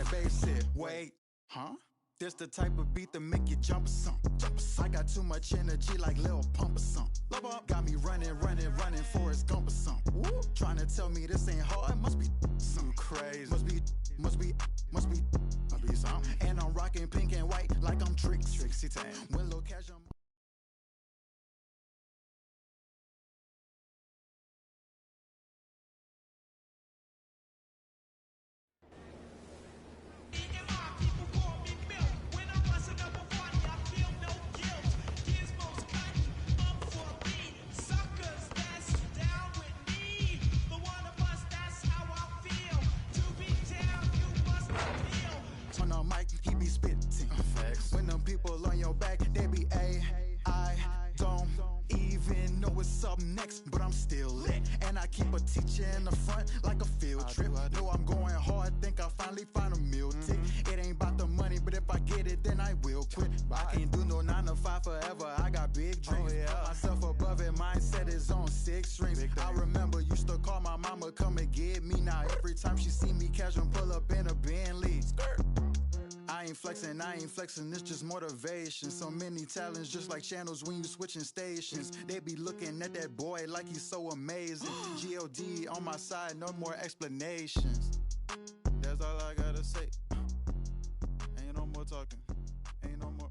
that bass hit. Wait, huh? This the type of beat that make you jump or something. I got too much energy like Lil Pump or something. Got me running, Forrest Gump or something. Trying to tell me this ain't hard, must be something crazy. Must be something. And I'm rocking pink and white like I'm Trixie Tan. When Lil Cash he be spitting. When them people on your back, they be I don't even know what's up next, but I'm still lit. And I keep a teacher in the front like a field trip. Know I'm going hard, think I finally find a meal tick. It ain't about the money, but if I get it, then I will quit. I can't do no 9 to 5 forever, I got big dreams. Put myself above it, mindset is on 6 strings. I remember used to call my mama, come and get me. Now every time she see me, casual pull up in a Bentley. I ain't flexing, it's just motivation. So many talents, just like channels when you switching stations. They be looking at that boy like he's so amazing. G.O.D. on my side, no more explanations. That's all I gotta say. Ain't no more talking, ain't no more.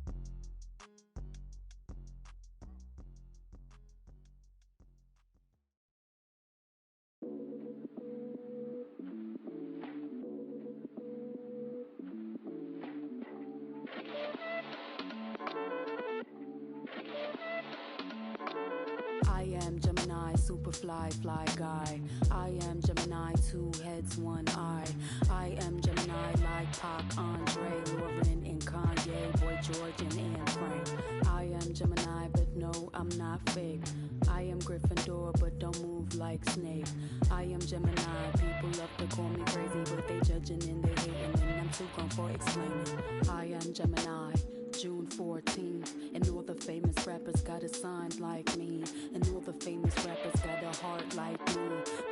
I am Gemini, super fly guy. I am Gemini, 2 heads, 1 eye. I am Gemini like Pac, Andre, Lauren, and Kanye, Boy George, and Anne Frank. I am Gemini, but no, I'm not fake. I am Gryffindor, but don't move like Snape. I am Gemini, people love to call me crazy, but they judging and they hating, and I'm too gone for explaining. I am Gemini, June 14th, and all the famous rappers got a sign like me, and all the famous rappers got a heart like me,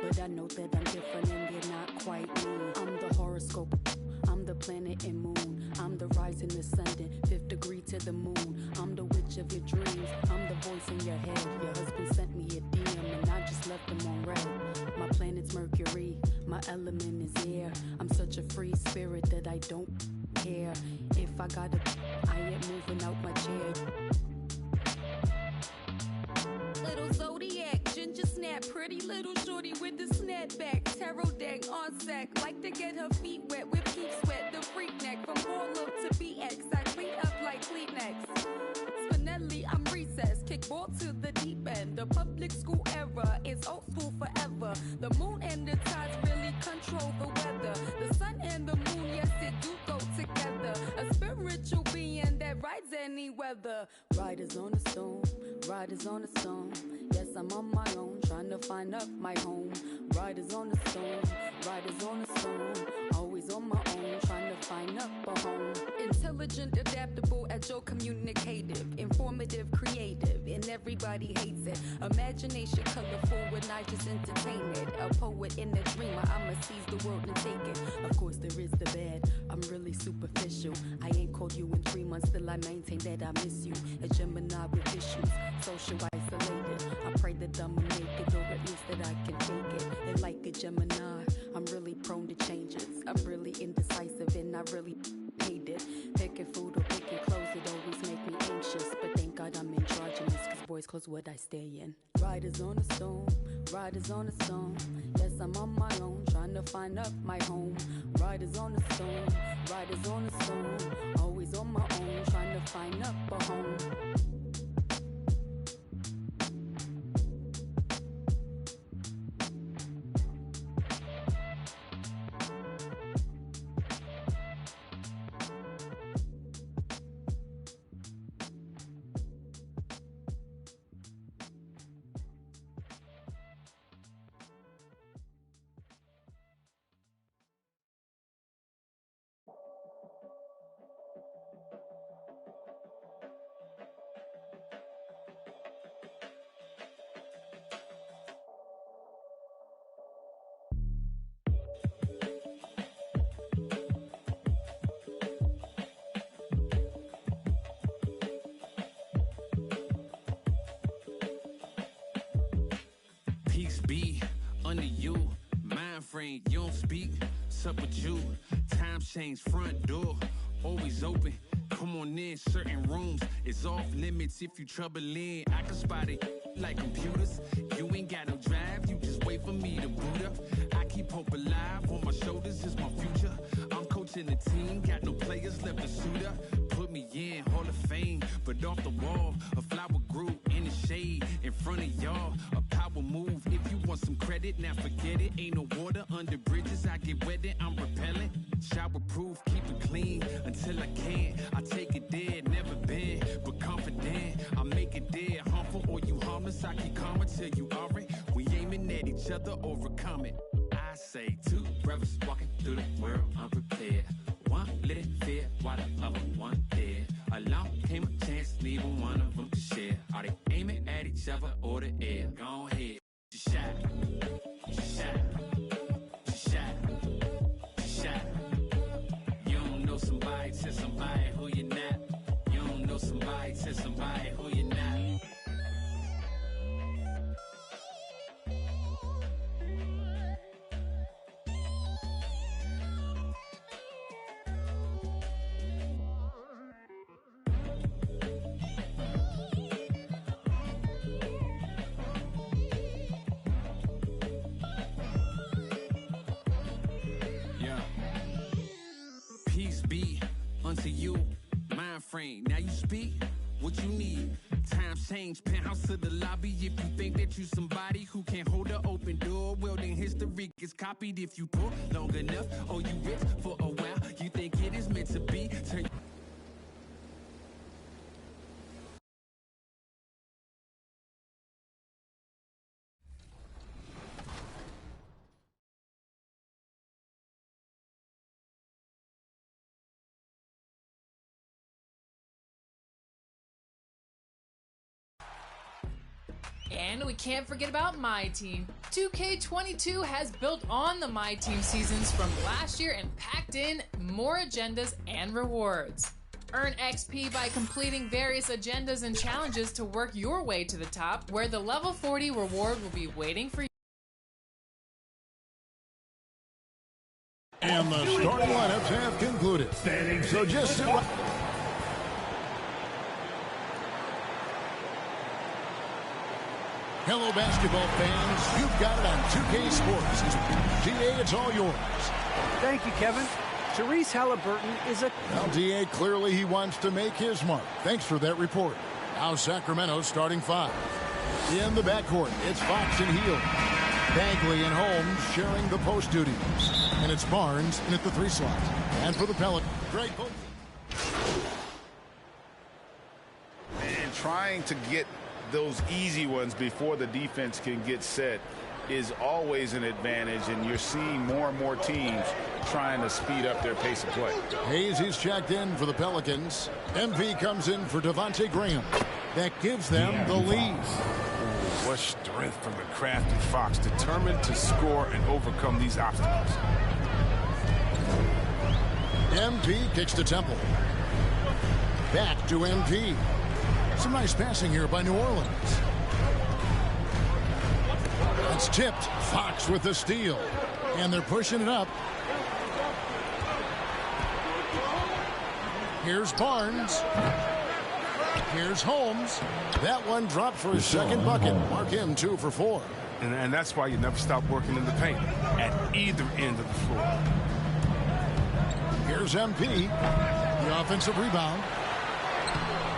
but I know that I'm different and they're not quite me. I'm the horoscope, I'm the planet and moon, I'm the rising ascendant, 5th degree to the moon, I'm the witch of your dreams, I'm the voice in your head. Your husband sent me a DM and I just left him on red. My planet's Mercury, my element is air. I'm such a free spirit that I don't care. If I gotta, I ain't moving out my chair. Little zodiac, ginger snap, pretty little shorty with the snapback, tarot deck on sack, like to get her feet wet with peep sweat, the freak neck from Harlem to BX, I clean up like Kleenex. Spinelli, I'm recessed, kickball to the deep end. The public school era is old school forever. The moon and the tides really control the weather. The sun and the moon, yes, it do go together. A spiritual being that rides any weather. Riders on the stone, riders on the stone. Yes, I'm on my own, trying to find up my home. Riders on the stone, riders on the stone. Always on my own, trying to find up a home. Intelligent, adaptable, agile, communicative, informative, creative, and everybody hates it. Imagination colorful when I just entertain it. A poet and a dreamer, I'ma seize the world and take it. Of course there is the bad, I'm really superficial. I ain't called you in 3 months, still I maintain that I miss you. A Gemini with issues, social isolated. I pray that I'ma make it, or at least that I can take it. And like a Gemini, I'm really prone to changes. I'm really indecisive and I really hate it. Picking food or picking clothes, it always make me anxious. But thank God I'm androgynous, cause boys clothes what I stay in. Riders on the stone, riders on the stone. Yes, I'm on my own, trying to find up my home. Riders on the stone, riders on the stone. Always on my own, trying to find up a home. be under you. Mind frame, you don't speak. Sup with you. Time change, front door always open. Come on in, certain rooms is off limits if you troubling. I can spot it like computers. You ain't got no drive, you just wait for me to boot up. I keep hope alive, on my shoulders is my future. I'm coaching the team, got no players left to suit up. Put me in Hall of Fame, but off the wall, a flower grew in the shade in front of y'all. A power move, if you want some credit, now forget it. Ain't no water under bridges, I get wetted, I'm repellent. Shower proof, keep it clean until I can. I take it there, never been, but confident. I make it there, harmful or you harmless. I keep calm until you are it. We aiming at each other, overcome it. I say two brothers walking through the world unprepared. One little fear while the other one dead. Along came a chance, neither one of them to share. Are they aiming at each other or the air? Go ahead, just shot, just shot, just shot, just shot. You don't know somebody, tell somebody who you're not. You don't know somebody, tell somebody who you're not. Peace be unto you, mind frame. Now you speak what you need. Times change, penthouse to the lobby. If you think that you somebody who can't hold an open door, well then history gets copied. If you pull long enough, or you rich for a while, you think it is meant to be. Turn And we can't forget about My Team. 2K22 has built on the My Team seasons from last year and packed in more agendas and rewards. Earn XP by completing various agendas and challenges to work your way to the top, where the level 40 reward will be waiting for you. And the starting lineups have concluded. So just sit right. Hello, basketball fans. You've got it on 2K Sports. DA, it's all yours. Thank you, Kevin. Therese Halliburton is a... Well, DA, clearly he wants to make his mark. Thanks for that report. Now Sacramento's starting five. In the backcourt, it's Fox and Hield. Bagley and Holmes sharing the post duties. And it's Barnes in at the 3 slot. And for the Pelicans, Greg Pope. And trying to get those easy ones before the defense can get set is always an advantage, and you're seeing more and more teams trying to speed up their pace of play. Hayes is checked in for the Pelicans. MP comes in for Devontae Graham. That gives them the lead. What strength from the crafty Fox, determined to score and overcome these obstacles. MP kicks to Temple. Back to MP. Some nice passing here by New Orleans. It's tipped. Fox with the steal. And they're pushing it up. Here's Barnes. Here's Holmes. That one dropped for his second bucket. Mark him 2 for 4. And that's why you never stop working in the paint at either end of the floor. Here's MP. The offensive rebound.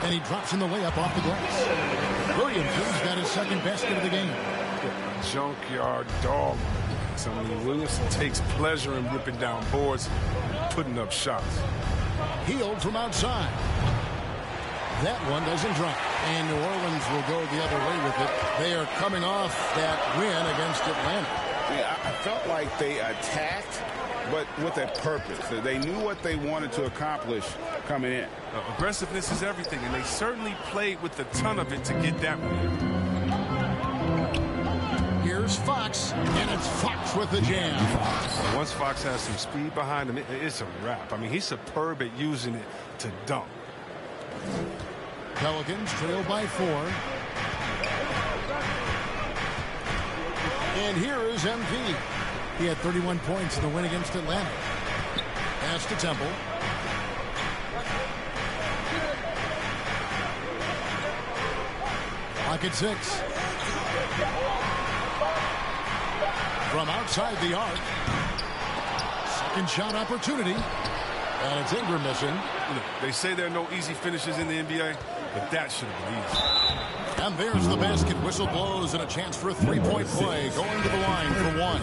And he drops in the layup off the glass. Williamson's got his second basket of the game. A junkyard dog. I mean, Williamson takes pleasure in ripping down boards, putting up shots. Hield from outside. That one doesn't drop. And New Orleans will go the other way with it. They are coming off that win against Atlanta. Yeah, I felt like they attacked, but with a purpose. They knew what they wanted to accomplish coming in. Aggressiveness is everything, and they certainly played with a ton of it to get that one. Here's Fox, and it's Fox with the jam. Once Fox has some speed behind him, it's a wrap. I mean, he's superb at using it to dunk. Pelicans trail by 4. And here is MP. He had 31 points in the win against Atlanta. Pass to Temple. Pocket 6. From outside the arc. Second shot opportunity. And it's Ingram missing. They say there are no easy finishes in the NBA, but that should have been easy. And there's the basket. Whistle blows and a chance for a three-point play. Going to the line for one.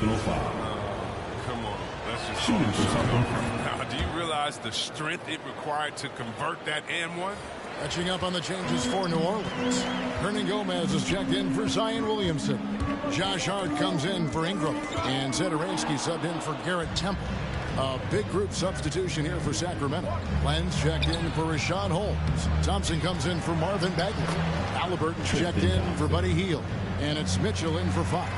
Come on. Let's just shoot it. Now, do you realize the strength it required to convert that and one? Catching up on the changes for New Orleans. Hernan Gomez is checked in for Zion Williamson. Josh Hart comes in for Ingram. And Satoransky subbed in for Garrett Temple. A big group substitution here for Sacramento. Lenz checked in for Rashawn Holmes. Thompson comes in for Marvin Bagley. Halliburton's checked in for Buddy Hield. And it's Mitchell in for Fox.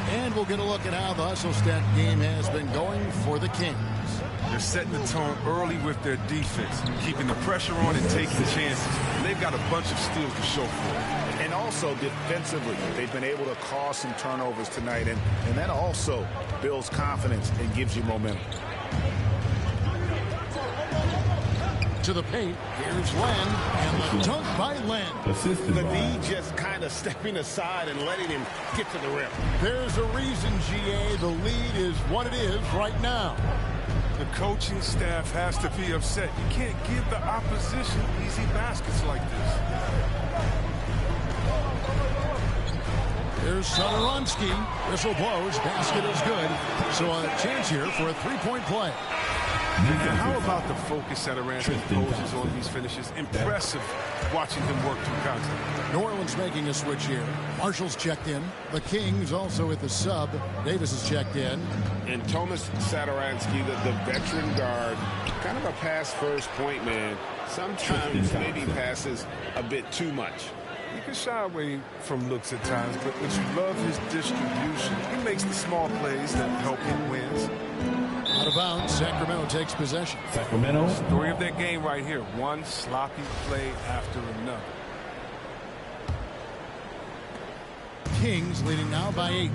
And we'll get a look at how the hustle stat game has been going for the Kings. They're setting the tone early with their defense, keeping the pressure on and taking chances. And they've got a bunch of steals to show for it. And also defensively, they've been able to cause some turnovers tonight, and that also builds confidence and gives you momentum. To the paint, here's Len, and the dunk by Len. The D just kind of stepping aside and letting him get to the rim. There's a reason, GA, the lead is what it is right now. The coaching staff has to be upset. You can't give the opposition easy baskets like this. Here's Satoransky. Whistle blows. Basket is good. So a chance here for a three-point play. And how about the focus Satoransky poses on these finishes? Impressive watching him work through contact. New Orleans making a switch here. Marshall's checked in. The Kings also at the sub. Davis is checked in. And Thomas Satoransky, the veteran guard, kind of a pass-first point man. Sometimes maybe passes a bit too much. He can shy away from looks at times, but you love his distribution. He makes the small plays that help him wins. Out of bounds, Sacramento takes possession. Sacramento. Story of that game right here. One sloppy play after another. Kings leading now by 8.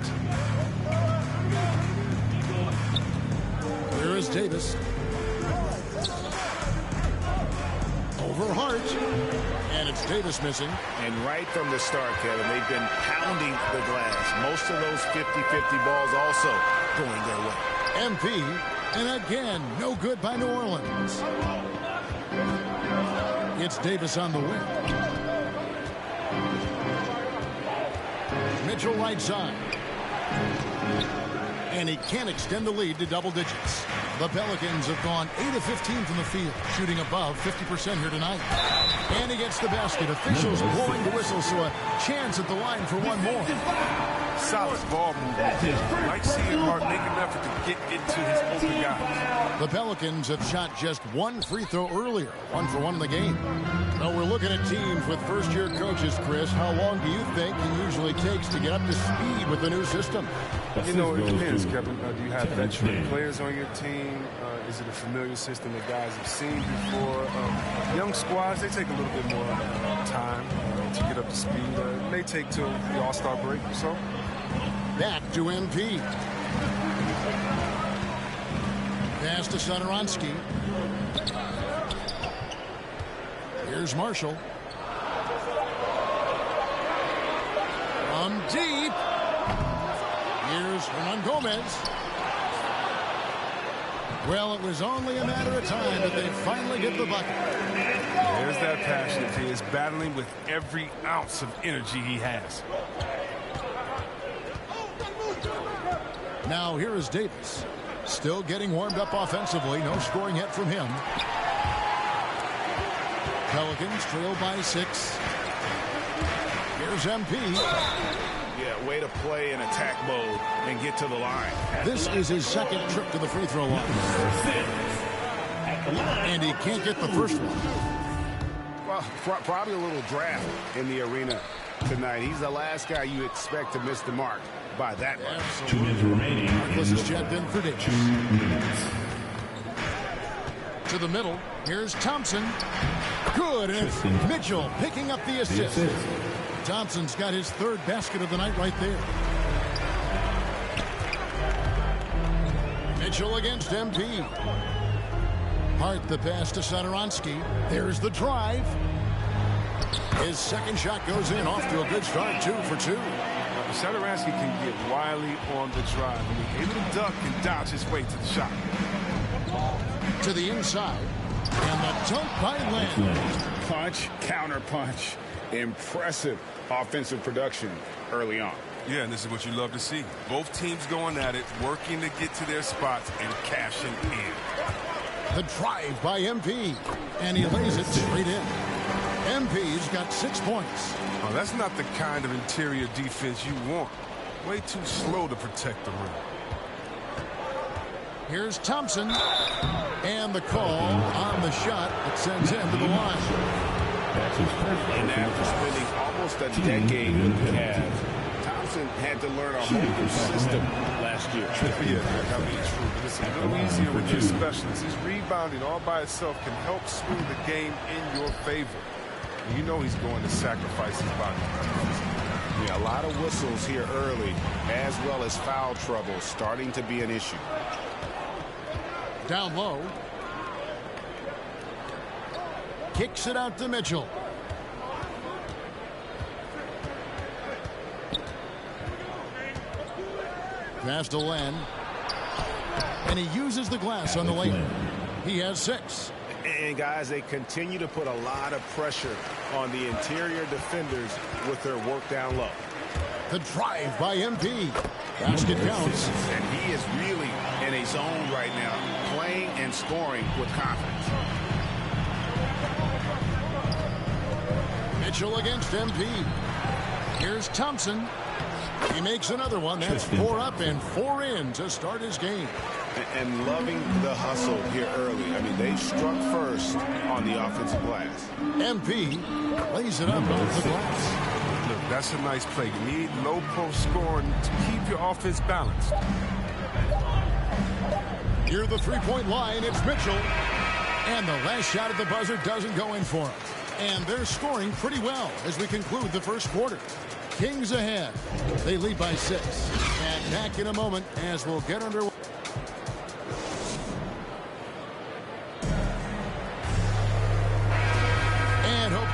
Here is Davis. Over Hart. And it's Davis missing. And right from the start, Kevin, they've been pounding the glass. Most of those 50-50 balls also going their way. MP, and again, no good by New Orleans. It's Davis on the wing. Mitchell right side. And he can't extend the lead to double digits. The Pelicans have gone 8 of 15 from the field, shooting above 50% here tonight. And he gets the basket. Officials blowing the whistle, so a chance at the line for one more. Solid ball movement. Like seeing Hart make an effort to get into his open guys. The Pelicans have shot just one free throw earlier, 1 for 1 in the game. Now we're looking at teams with first-year coaches, Chris. How long do you think it usually takes to get up to speed with the new system? You know, it depends, Kevin. Do you have veteran players on your team? Is it a familiar system that guys have seen before? Young squads, they take a little bit more time to get up to speed. It may take till the All-Star break or so. Back to MP. Pass to Satoransky. Here's Marshall. From deep. Here's Hernan Gomez. Well, it was only a matter of time that they finally get the bucket. There's that passion of his, battling with every ounce of energy he has. Now here is Davis. Still getting warmed up offensively. No scoring yet from him. Pelicans trail by 6. Here's MP. Yeah, way to play in attack mode and get to the line. This is his second trip to the free throw line. And he can't get the first one. Well, probably a little draft in the arena tonight. He's the last guy you expect to miss the mark by that much. 2 minutes remaining. Marcus is checked in for Davis. 2 minutes. To the middle. Here's Thompson. Good. And it's Mitchell picking up the assist. Thompson's got his 3rd basket of the night right there. Mitchell against MP. Hart the pass to Satoransky. There's the drive. His second shot goes in, off to a good start, 2 for 2. Satoransky can get wily on the drive. I mean, able to duck and dodge his way to the shot. To the inside. And the dunk by Len. Punch, counter punch. Impressive offensive production early on. Yeah, and this is what you love to see. Both teams going at it, working to get to their spots and cashing in. The drive by MP. And he lays it straight in. MP's got 6 points. Oh, that's not the kind of interior defense you want. Way too slow to protect the rim. Here's Thompson. And the call on the shot that sends him to the line. And after spending almost a decade with the Cavs, Thompson had to learn a whole new system last year. Yeah, that would be true. But it's a little easier with your specialists. His rebounding all by itself can help swing the game in your favor. And you know he's going to sacrifice his body. Yeah, a lot of whistles here early, as well as foul trouble starting to be an issue. Down low. Kicks it out to Mitchell. Pass to Len. And he uses the glass on the lane. He has 6. And guys, they continue to put a lot of pressure on the interior defenders with their work down low. The drive by MP. Basket counts. And he is really in a zone right now, playing and scoring with confidence. Mitchell against MP. Here's Thompson. He makes another one. That's 4 up and 4 in to start his game. And loving the hustle here early. I mean, they struck first on the offensive glass. MP lays it up off the glass. Look, that's a nice play. You need low post scoring to keep your offense balanced. Near the three-point line, it's Mitchell. And the last shot at the buzzer doesn't go in for him. And they're scoring pretty well as we conclude the first quarter. Kings ahead. They lead by 6. And back in a moment as we'll get underway. And hope.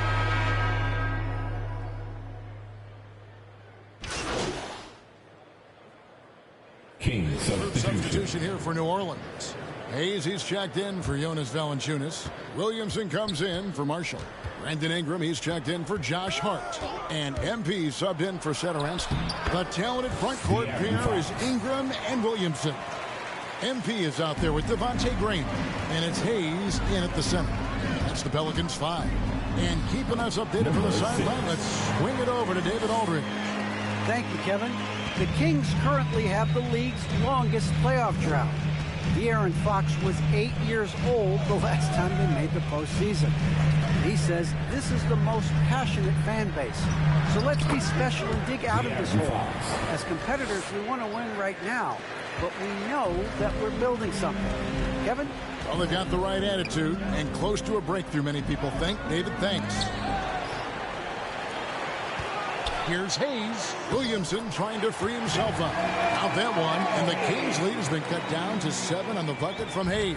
King substitution here for New Orleans. Hayes, he's checked in for Jonas Valanciunas. Williamson comes in for Marshall. Brandon Ingram, he's checked in for Josh Hart. And MP subbed in for Satoransky. The talented front court pair is Ingram and Williamson. MP is out there with Devontae Green. And it's Hayes in at the center. That's the Pelicans 5. And keeping us updated from the sideline, let's swing it over to David Aldridge. Thank you, Kevin. The Kings currently have the league's longest playoff drought. De'Aaron Fox was 8 years old the last time they made the postseason. He says this is the most passionate fan base. So let's be special and dig out of this hole. As competitors, we want to win right now, but we know that we're building something. Kevin? Well, they've got the right attitude and close to a breakthrough, many people think. David, thanks. Here's Hayes. Williamson trying to free himself up. Out that one, and the Kings lead has been cut down to 7 on the bucket from Hayes.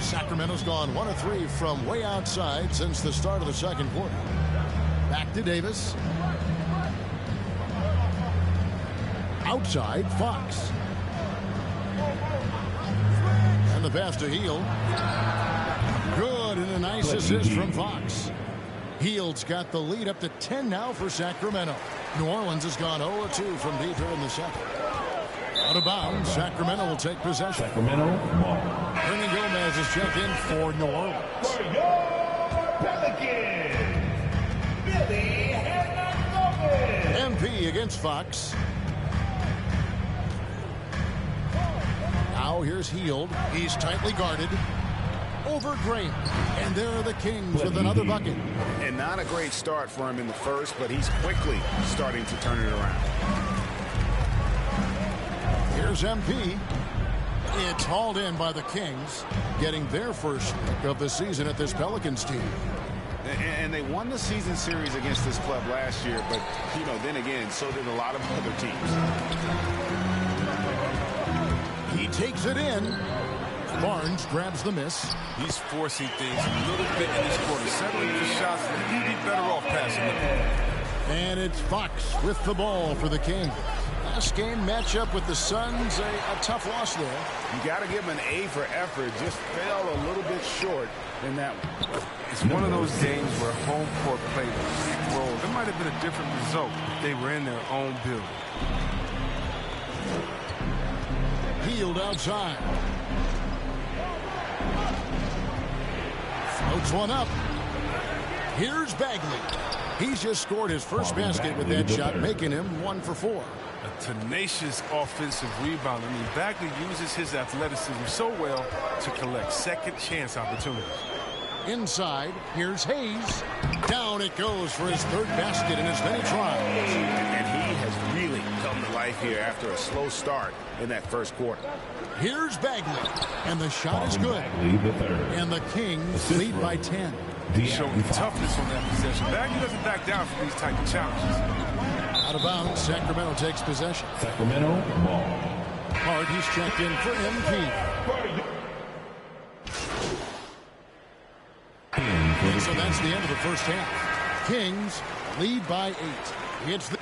Sacramento's gone 1 of 3 from way outside since the start of the second quarter. Back to Davis. Outside, Fox. And the pass to Hield. Good, and a nice assist from Fox. Hield's got the lead up to 10 now for Sacramento. New Orleans has gone 0-2 from deep here in the second. Out of bounds, Sacramento will take possession. Sacramento ball. Hernan Gomez is checked in for New Orleans. For your Pelicans, Billy Hernan Gomez. MP against Fox. Now here's Hield. He's tightly guarded. Over Graham. And there are the Kings with another bucket. And not a great start for him in the first, but he's quickly starting to turn it around. Here's MP. It's hauled in by the Kings, getting their first pick of the season at this Pelicans team. And they won the season series against this club last year, but, you know, then again, so did a lot of other teams. He takes it in. Barnes grabs the miss. He's forcing things a little bit in this quarter, settling for shots that he'd be better off passing the ball. And it's Fox with the ball for the Kings. Last game matchup with the Suns, a tough loss there. You got to give him an A for effort. Just fell a little bit short in that one. It's one of those games where home court played a big role. There might have been a different result if they were in their own building. Healed outside. Floats one up. Here's Bagley. He's just scored his first basket with that shot, making him 1 for 4. A tenacious offensive rebound. I mean, Bagley uses his athleticism so well to collect second chance opportunities. Inside, here's Hayes. Down it goes for his third basket in as many tries. And he has really come to life here after a slow start in that first quarter. Here's Bagley, and the shot is good. And the Kings lead by 10. Showing toughness on that possession. Bagley doesn't back down from these type of challenges. Out of bounds, Sacramento takes possession. Sacramento ball. Hart, he's checked in for MP. And so that's the end of the first half. Kings lead by 8. It's the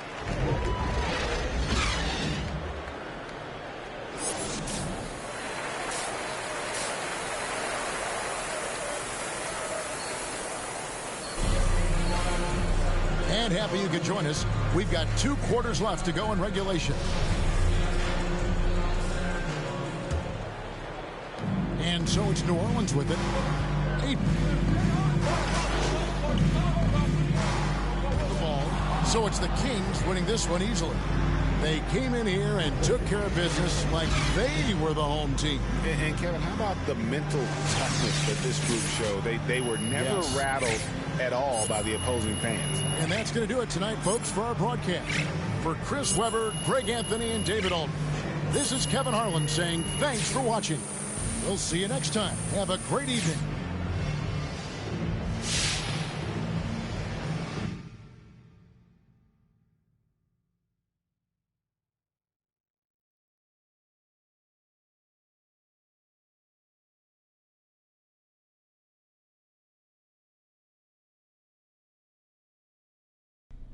and happy you could join us. We've got 2 quarters left to go in regulation. And so it's New Orleans with it. 8. The ball. So it's the Kings winning this one easily. They came in here and took care of business like they were the home team. And Kevin, how about the mental toughness that this group showed? They were never rattled at all by the opposing fans. And that's going to do it tonight, folks, for our broadcast. For Chris Webber, Greg Anthony, and David Alton, this is Kevin Harlan saying thanks for watching. We'll see you next time. Have a great evening.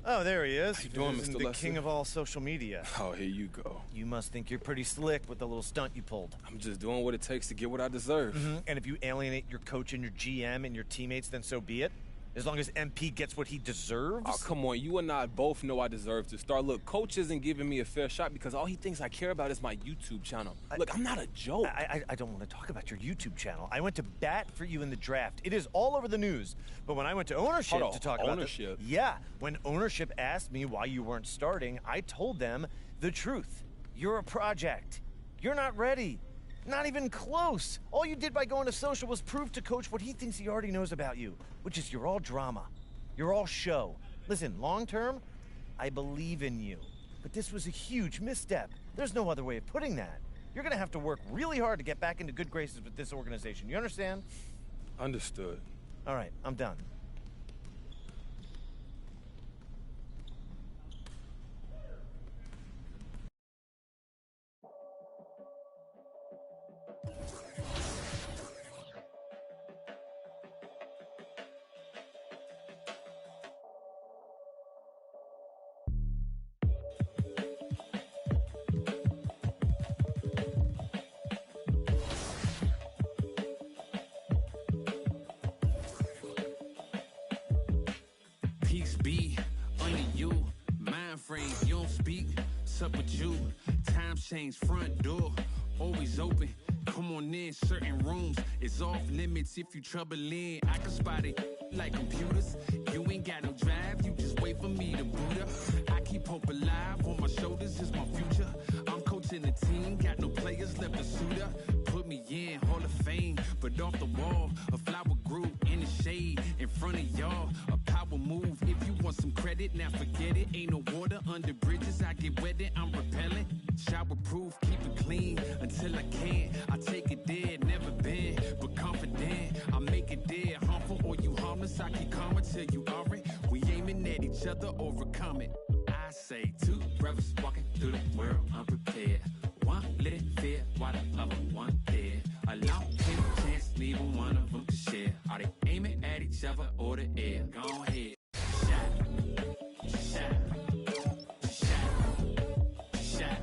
Oh, there he is. How you doing, Mr. The Lester? king of all social media. Oh, here you go. You must think you're pretty slick with the little stunt you pulled. I'm just doing what it takes to get what I deserve. And if you alienate your coach and your GM and your teammates, then so be it. As long as MP gets what he deserves. Oh, come on. You and I both know I deserve to start. Look, coach isn't giving me a fair shot because all he thinks I care about is my YouTube channel. Look, I'm not a joke. I don't want to talk about your YouTube channel. I went to bat for you in the draft. It is all over the news. But when I went to ownership to talk about ownership? When ownership asked me why you weren't starting, I told them the truth. You're a project. You're not ready. Not even close. All you did by going to social was prove to coach what he thinks he already knows about you, which is you're all drama. You're all show. Listen, long term, I believe in you. But this was a huge misstep. There's no other way of putting that. You're going to have to work really hard to get back into good graces with this organization. You understand? Understood. All right, I'm done. Peace be under you. Mind frame, you don't speak. Sup with you. Time change, front door always open. Come on in, certain rooms it's off limits if you trouble in. I can spot it like computers. You ain't got no drive, you just wait for me to boot up. I keep hope alive, on my shoulders is my future. I'm coaching the team, got no players left to suit up. Put me in Hall of Fame, but off the wall, a flower grew in the shade in front of y'all. A power move, if you want some credit, now forget it. Ain't no water under bridges, I get wetted, I'm repellent. Shower proof, keep it clean until I can't. I take it there, never been, but confident. I make it there, harmful or you harmless. I keep calm until you are it. We aiming at each other, overcome it. I say 2 brothers walking through the world unprepared. One lit fear, while the other or the air. Go ahead. Shot.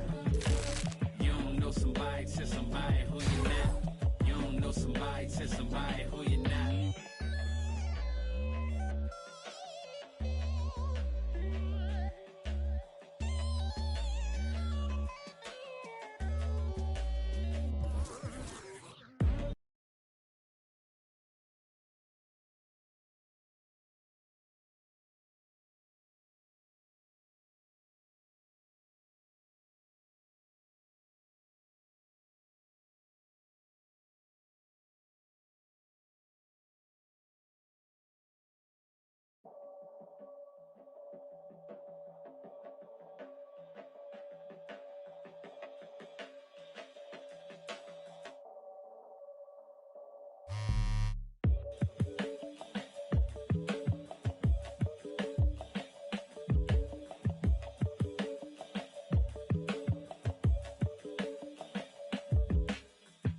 You don't know somebody to somebody who you're not. You don't know somebody to somebody who you're not.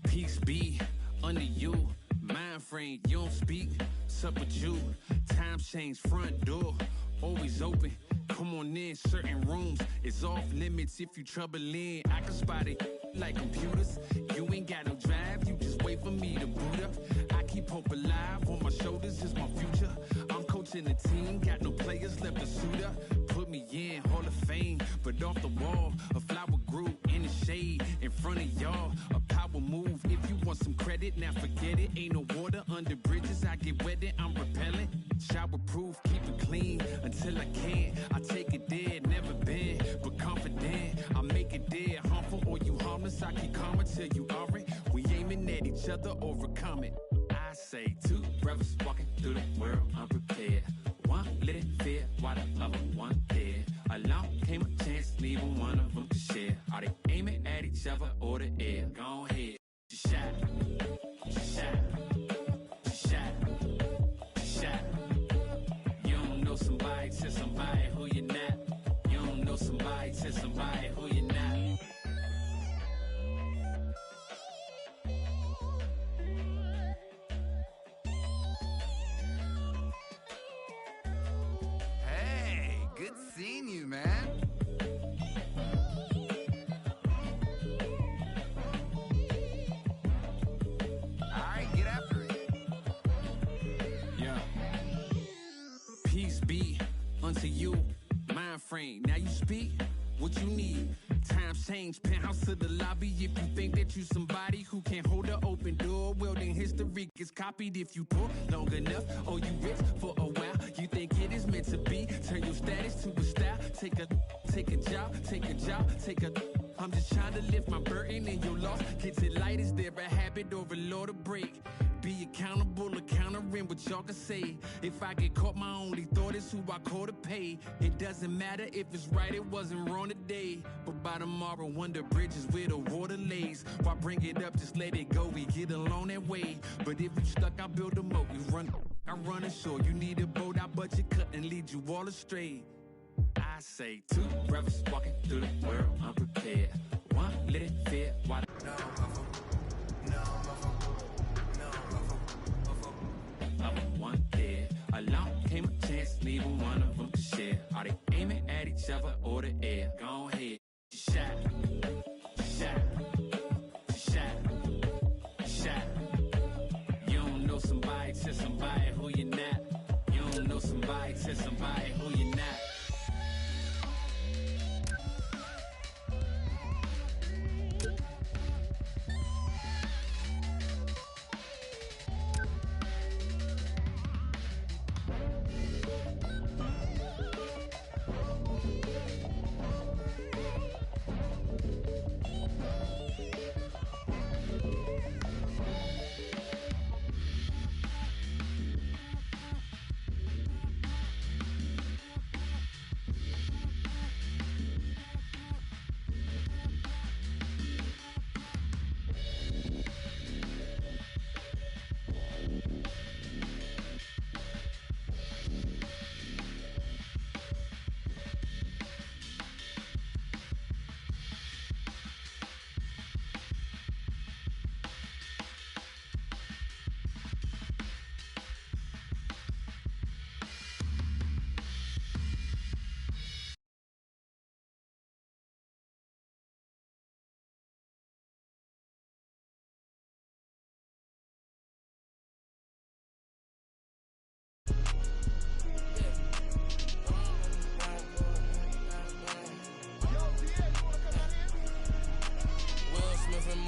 Peace be under you, mind frame, you don't speak, sup with you, time change, front door, always open, come on in, certain rooms, it's off limits if you trouble in, I can spot it like computers, you ain't got no drive, you just wait for me to boot up, I keep hope alive, on my shoulders is my future, I'm coaching the team, got no players left to suit up, put me in, Hall of Fame, but off the wall, a flower grew in the shade, in front of y'all, a power move, if you want some credit, now forget it, ain't no water under bridges, I get wetted, I'm repellent, shower proof, keep it clean, until I can, I take it there, never been, but confident, I make it there, harmful or you harmless, I keep calm until you are it, we aiming at each other, overcome it, I say two brothers walking through the world unprepared, one let it fear, while the other one dead, along came a chance, neither one of them to share, are they aiming at each other or the air, go ahead, shot, you don't know somebody to somebody who you're not, you don't know somebody to somebody who you're not. Hey, good seeing you, man. Alright, get after it. Yeah. Peace be unto you, mind frame. Now you speak what you need. Times change, penthouse to the lobby. If you think that you somebody who can hold an open door, well then history gets copied. If you poor long enough, or you rich for a while, you think it is meant to be. Turn your status to a style. Take a job. I'm just trying to lift my burden and your loss. Gets it light, is there a habit or a law to break? Be accountable or countering what y'all can say. If I get caught, my only thought is who I call to pay. It doesn't matter if it's right, it wasn't wrong today. But by tomorrow, wonder bridges where the water lays. Why bring it up, just let it go, we get along that way. But if you stuck, I build a moat. You run, I run ashore. You need a boat, I budget cut and lead you all astray. I say two brothers walking through the world unprepared. One let it fear, why one dead. Along came a chance, neither one of them to share. Are they aiming at each other or the air? Go ahead, shot. You don't know somebody to somebody who you're not. You don't know somebody to somebody who you're not.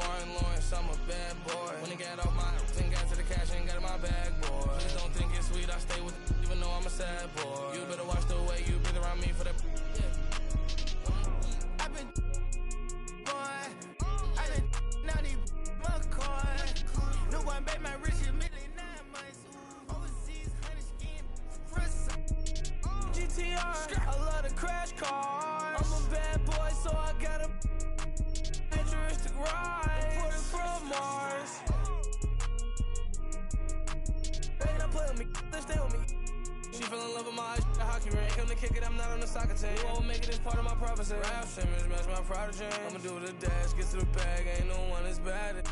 Martin Lawrence, I'm a bad boy. When I got off my then got to the cash and got in my bag, boy. Please don't think it's sweet, I stay with even though I'm a sad boy. You better watch the way you breathe around me for that. I've been naughty McCoy. No one bet my rich $1 million 9 months. Overseas, 100 skin. GTR, I love the crash cars. I'm a bad boy, so I got a futuristic ride. Imported from Mars. They don't play with me, they stay with me. She fell in love with my hockey ring. Come to kick it, I'm not on the soccer team. You won't make it as part of my prophecy. Rap Simmons, match my prodigy. I'ma do the dash, get to the bag, ain't no one as bad as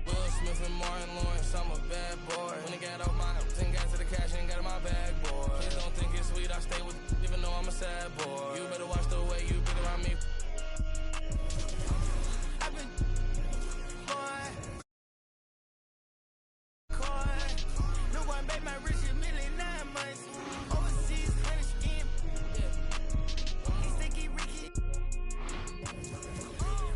Will Smith and Martin Lawrence, I'm a bad boy. When I got off my then got to the cash and got in my bag, boy. Please don't think it's sweet, I stay with even though I'm a sad boy. You better watch the way you breathe around me. I've been boy. No one bet my rich $1 million 9 months. Overseas, 100 skin. He sticky Ricky.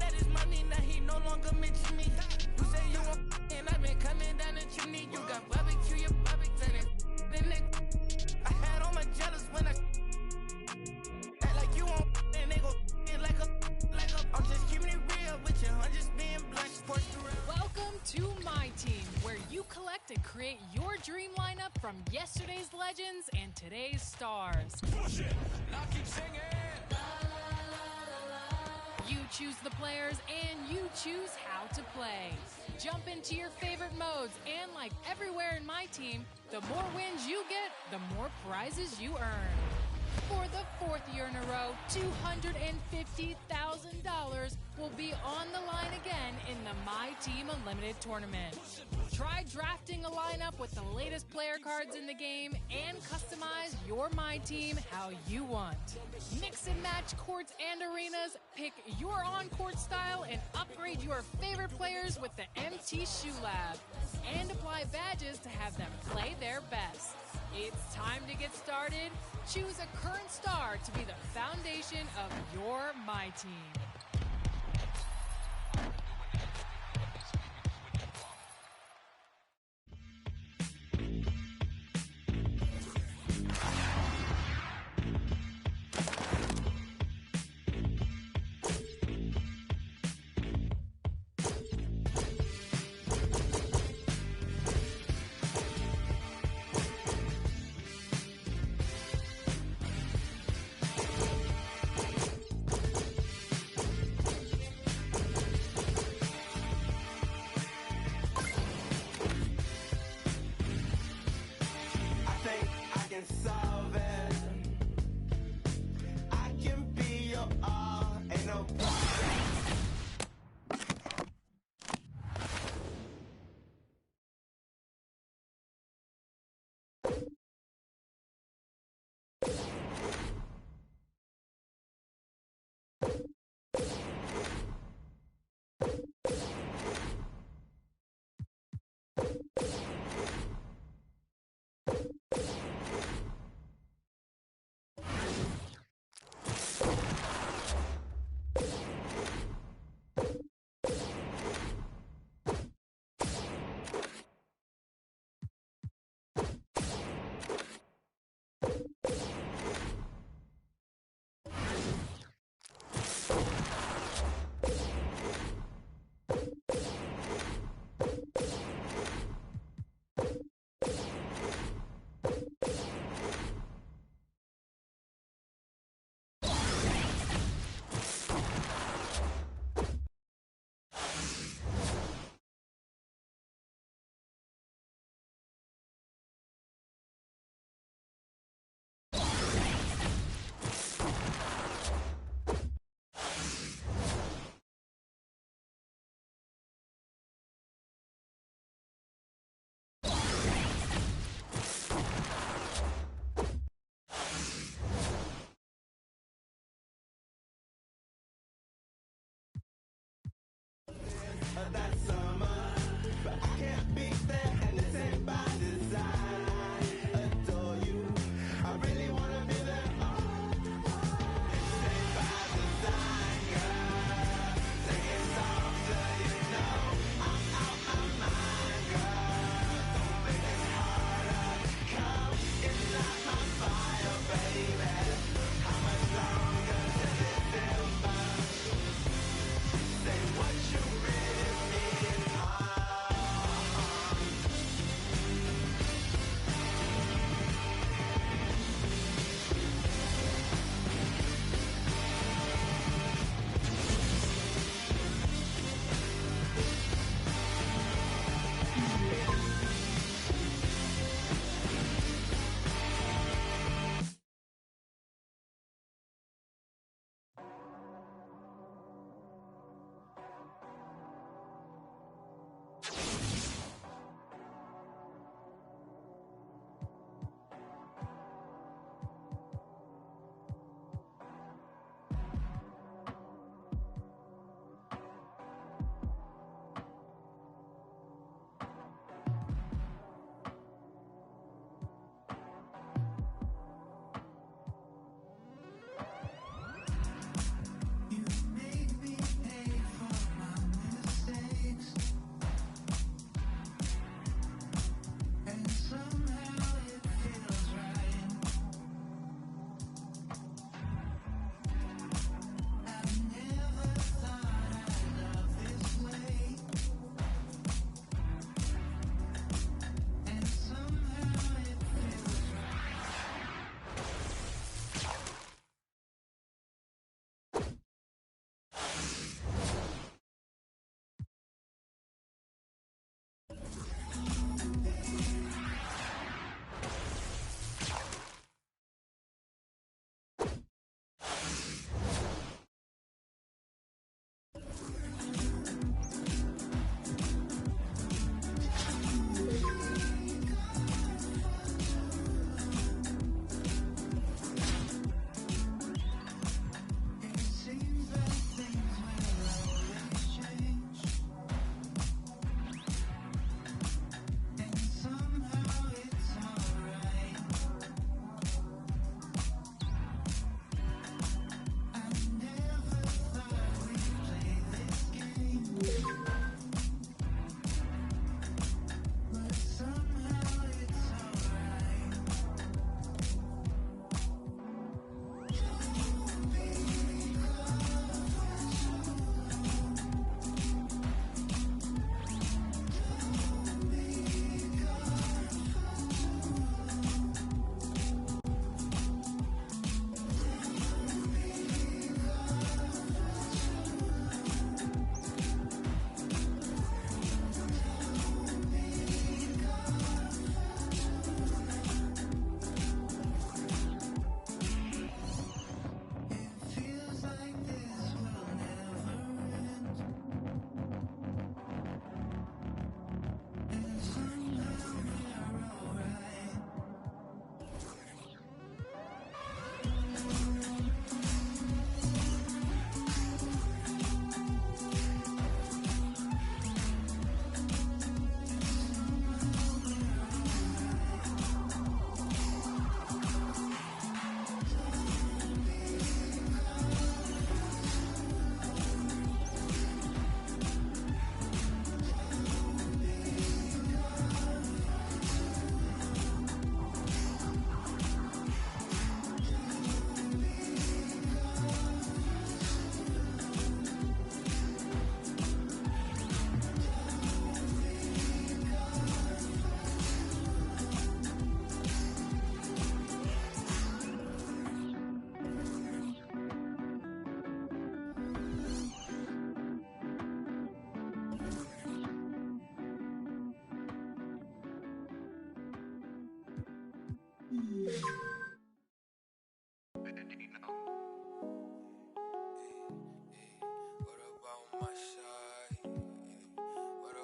That is money, now he no longer mention me. You say you want and I've been coming down the chimney. You got barbecue, your barbecue. Then I had all my jealous when I act like you want and they go like a. I'm just keeping it real with you. I'm just being blunt. Welcome to My Team, where you collect and create your dream lineup from yesterday's legends and today's stars. Push it. Now keep singing. You choose the players and you choose how to play. Jump into your favorite modes, and like everywhere in My Team, the more wins you get, the more prizes you earn. For the 4th year in a row, $250,000 will be on the line again in the My Team Unlimited Tournament. Try drafting a lineup with the latest player cards in the game and customize your My Team how you want. Mix and match courts and arenas, pick your on-court style, and upgrade your favorite players with the MT Shoe Lab. And apply badges to have them play their best. It's time to get started. Choose a current star to be the foundation of your My Team.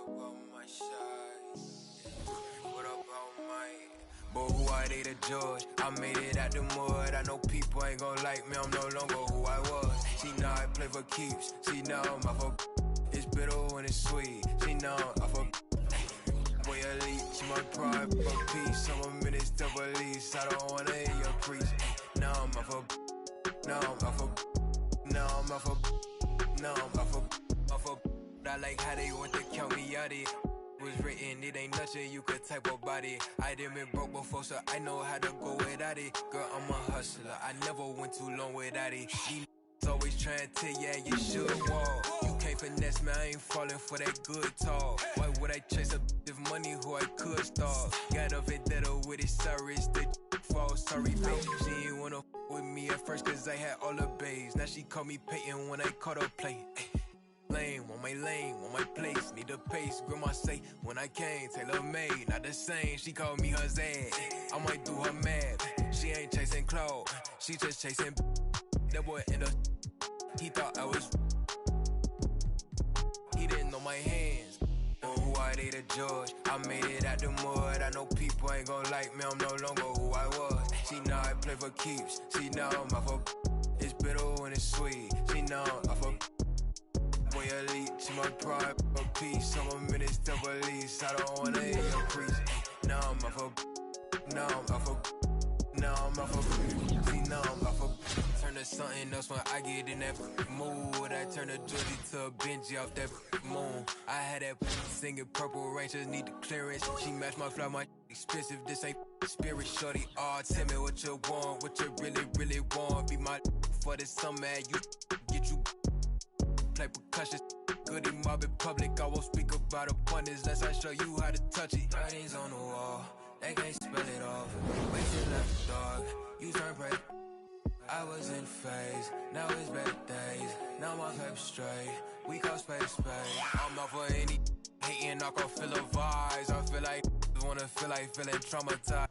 about my shot? What about my? But who I need a judge? I made it out the mud. I know people ain't gon' like me. I'm no longer who I was. She know I play for keeps. She know I'm off of. It's bitter when it's sweet. She know I'm off of. Boy, elite. She my pride for peace. I'm a minister police. I don't wanna hear your preach. Now I'm off of. Now I'm off of. Now I'm off of. Now I'm off of. Off of. I like how they want to count me out it. Was written, it ain't nothing you could type about it. I done been broke before, so I know how to go without it. Girl, I'm a hustler, I never went too long without it. These always trying to tell you you should walk. You can't finesse me, I ain't falling for that good talk. Why would I chase a if money who I could start? Got a vendetta with it, sorry, it's the fall. Sorry, babe, she ain't wanna f with me at first, cause I had all the babes. Now she call me Peyton when I caught her play. Lane, want my place, need a pace. Grandma say, when I came, tailor made, not the same. She called me her Zed, I might do her mad. She ain't chasing clothes, she just chasing. That boy in the, he thought I was. He didn't know my hands, or who I need a judge. I made it out the mud, I know people ain't gon' like me. I'm no longer who I was. She know I play for keeps, she know I'm off of. It's bitter when it's sweet, she know I'm off of. Boy, elite, she my pride for peace. I'm a minister police. I don't wanna hear your preach. Now I'm off of. Now I'm off of. Now I'm off of. See, now I'm off of. Turn to something else when I get in that mood. I turn a Geordie to a Benji off that moon. I had that singing Purple Rangers need the clearance. She matched my fly, my expensive. This ain't spirit, shorty. Oh, tell me what you want, what you really, really want. Be my for this summer, you get you. Play percussion, goody mob in public. I won't speak about abundance unless I show you how to touch it. Writings on the wall, they can't spell it off. Wasted left dog, you turn prey. I was in phase, now it's better days. Now my pep straight, we call space. I'm not for any hating, I can feel the vibes. I feel like wanna feel like feeling traumatized.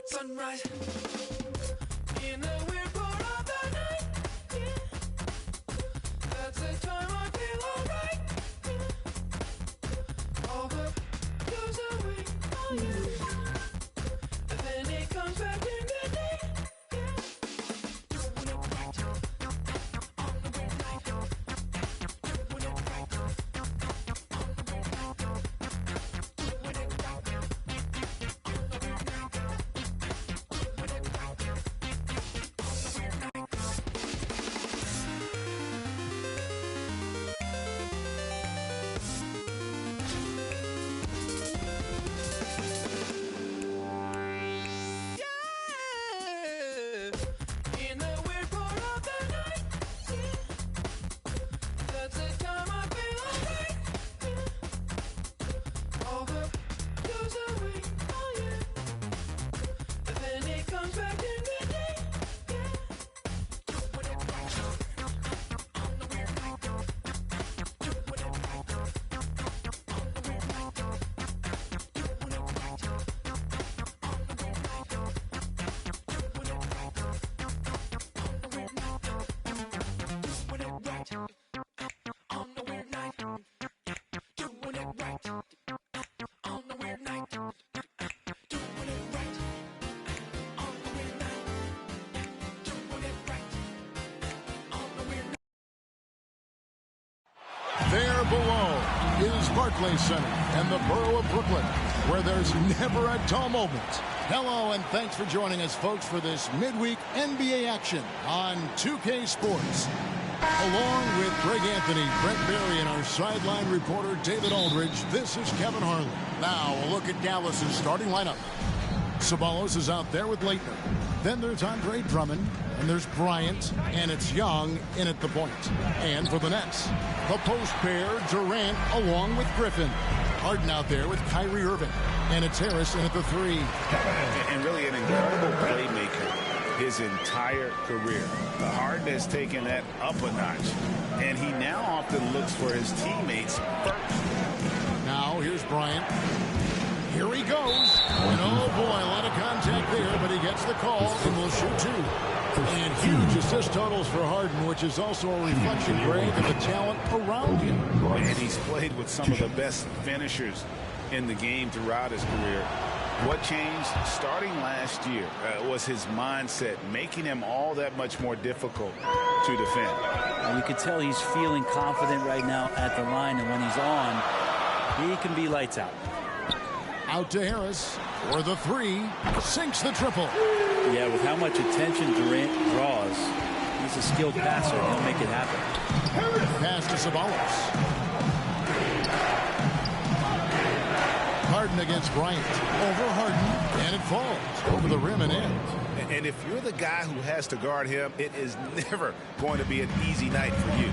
Sunrise in the weird part of the night. Yeah. That's the time I feel alright. Yeah. All the goes away. Oh yeah. And then it comes back in the day. Yeah. Doing it right on the weird night. Doing it right on the weird night. Doing it right. In the weird part of the night, yeah. That's the time I feel alright, yeah. All the goes away, oh yeah. And then it comes back in the day, yeah. Doing it right on the weird night. Doing it right on the weird night. Doing it right on the weird night. Doing it right on the weird night. Doing it right on the weird night. Doing it right on the weird night. Doing it right on the weird night. There below is Barclays Center and the borough of Brooklyn, where there's never a dull moment. Hello, and thanks for joining us, folks, for this midweek NBA action on 2K Sports. Along with Greg Anthony, Brent Berry, and our sideline reporter, David Aldridge, this is Kevin Harlan. Now, a look at Dallas's starting lineup. Ceballos is out there with Leitner. Then there's Andre Drummond, and there's Bryant, and it's Young in at the point. And for the Nets, the post pair, Durant along with Griffin. Harden out there with Kyrie Irving, and it's Harris in at the 3. And really an incredible playmaker his entire career. Harden has taken that up a notch, and he now often looks for his teammates first. Now here's Bryant. Here he goes. And oh boy, a lot of contact there, but he gets the call and will shoot 2. And huge assist totals for Harden, which is also a reflection, Greg, of the talent around him. And he's played with some of the best finishers in the game throughout his career. What changed starting last year was his mindset, making him all that much more difficult to defend. And you can tell he's feeling confident right now at the line, and when he's on, he can be lights out. Out to Harris for the 3, sinks the triple. Yeah, with how much attention Durant draws, he's a skilled passer. He'll make it happen. Pass to Ceballos. Harden against Bryant. Over Harden, and it falls over the rim and in. And if you're the guy who has to guard him, it is never going to be an easy night for you.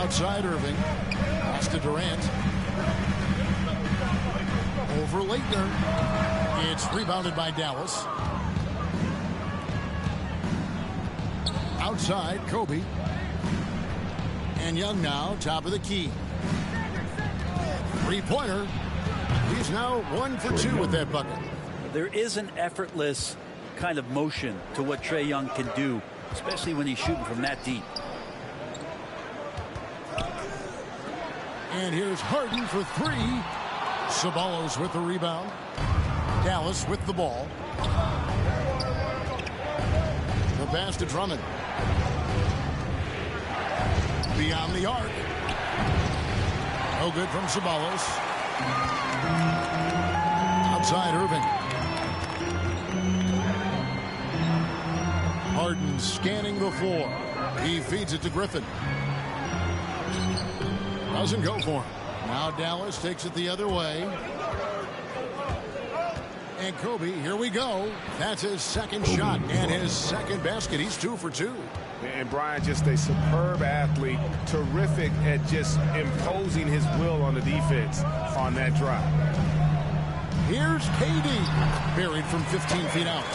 Outside Irving. Pass to Durant. Over Leitner. It's rebounded by Dallas. Outside, Kobe. And Young now, top of the key. 3-pointer. He's now 1 for 2 with that bucket. There is an effortless kind of motion to what Trae Young can do, especially when he's shooting from that deep. And here's Harden for 3. Ceballos with the rebound. Dallas with the ball. The pass to Drummond. Beyond the arc. No good from Ceballos. Outside Irving. Harden scanning the floor. He feeds it to Griffin. Doesn't go for him. Now Dallas takes it the other way. And Kobe, here we go. That's his second shot and his second basket. He's 2 for 2. And Bryant, just a superb athlete, terrific at just imposing his will on the defense on that drive. Here's KD, buried from 15 feet out.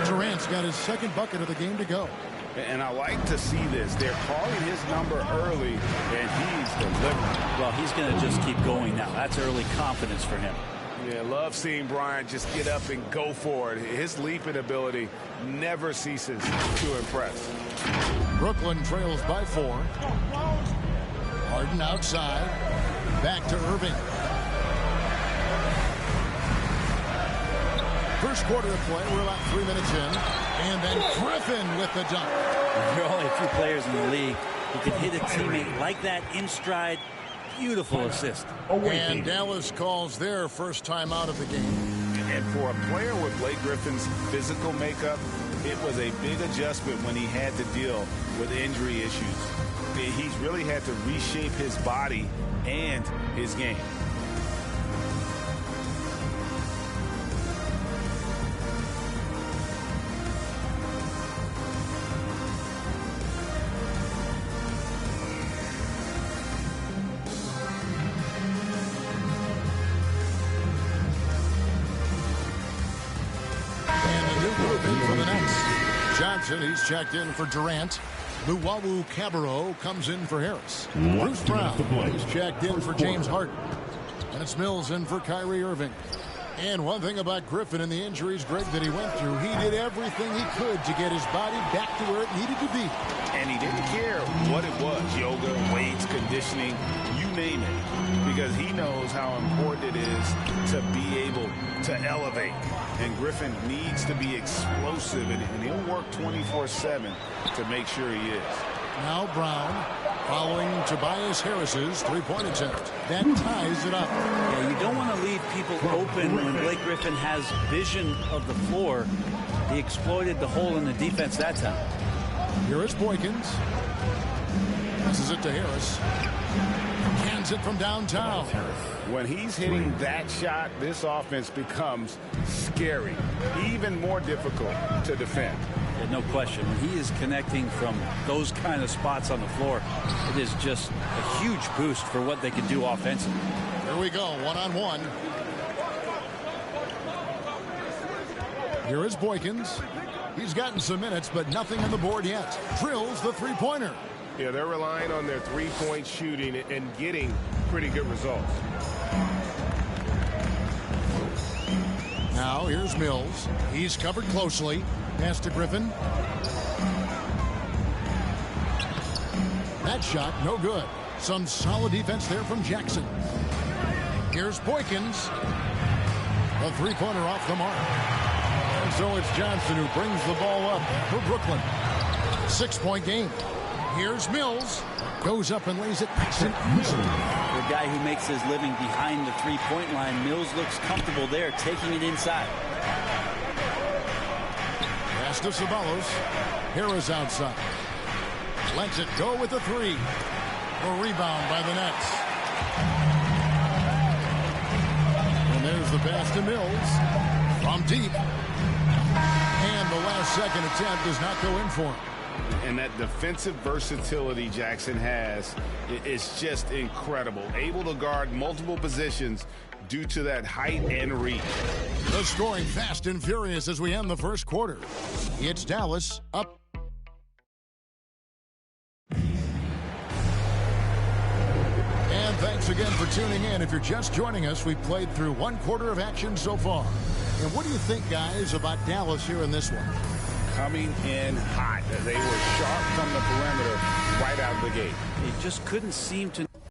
Durant's got his second bucket of the game to go. And I like to see this. They're calling his number early, and he's delivering. Well, he's going to just keep going now. That's early confidence for him. Yeah, love seeing Bryant just get up and go for it. His leaping ability never ceases to impress. Brooklyn trails by 4. Harden outside. Back to Irving. First quarter of play, we're about 3 minutes in. And then Griffin with the dunk. There are only a few players in the league who can hit a teammate like that in stride. Beautiful assist. And Dallas calls their first time out of the game. And for a player with Blake Griffin's physical makeup, it was a big adjustment when he had to deal with injury issues. He's really had to reshape his body and his game. He's checked in for Durant. Luwawu Cabarro comes in for Harris. Bruce Brown is checked in for James Harden. And it's Mills in for Kyrie Irving. And one thing about Griffin and the injuries, Greg, that he went through, he did everything he could to get his body back to where it needed to be. And he didn't care what it was, yoga, weights, conditioning, you name it, because he knows how important it is to be able to elevate. And Griffin needs to be explosive, and he'll work 24/7 to make sure he is. Now Brown following Tobias Harris's three-point attempt. That ties it up. Yeah, you don't want to leave people open when Blake Griffin has vision of the floor. He exploited the hole in the defense that time. Here is Boykins. Passes it to Harris. Cans it from downtown. When he's hitting that shot, this offense becomes scary, even more difficult to defend. Yeah, no question. When he is connecting from those kind of spots on the floor, it is just a huge boost for what they can do offensively. Here we go, one-on-one. Here is Boykins. He's gotten some minutes, but nothing on the board yet. Drills the three-pointer. Yeah, they're relying on their three-point shooting and getting pretty good results. Now here's Mills. He's covered closely. Pass to Griffin. That shot, no good. Some solid defense there from Jackson. Here's Boykins. The three-pointer off the mark. And so it's Johnson who brings the ball up for Brooklyn. 6-point game. Here's Mills. Goes up and lays it nice and easily. For a guy who makes his living behind the three-point line, Mills looks comfortable there, taking it inside. Pass to Ceballos. Harris outside. Lets it go with the three. A rebound by the Nets. And there's the pass to Mills. From deep. And the last second attempt does not go in for him. And that defensive versatility Jackson has is just incredible. Able to guard multiple positions due to that height and reach. The scoring fast and furious as we end the first quarter. It's Dallas up. And thanks again for tuning in. If you're just joining us, we've played through one quarter of action so far. And what do you think, guys, about Dallas here in this one? Coming in hot. They were sharp from the perimeter right out of the gate. They just couldn't seem to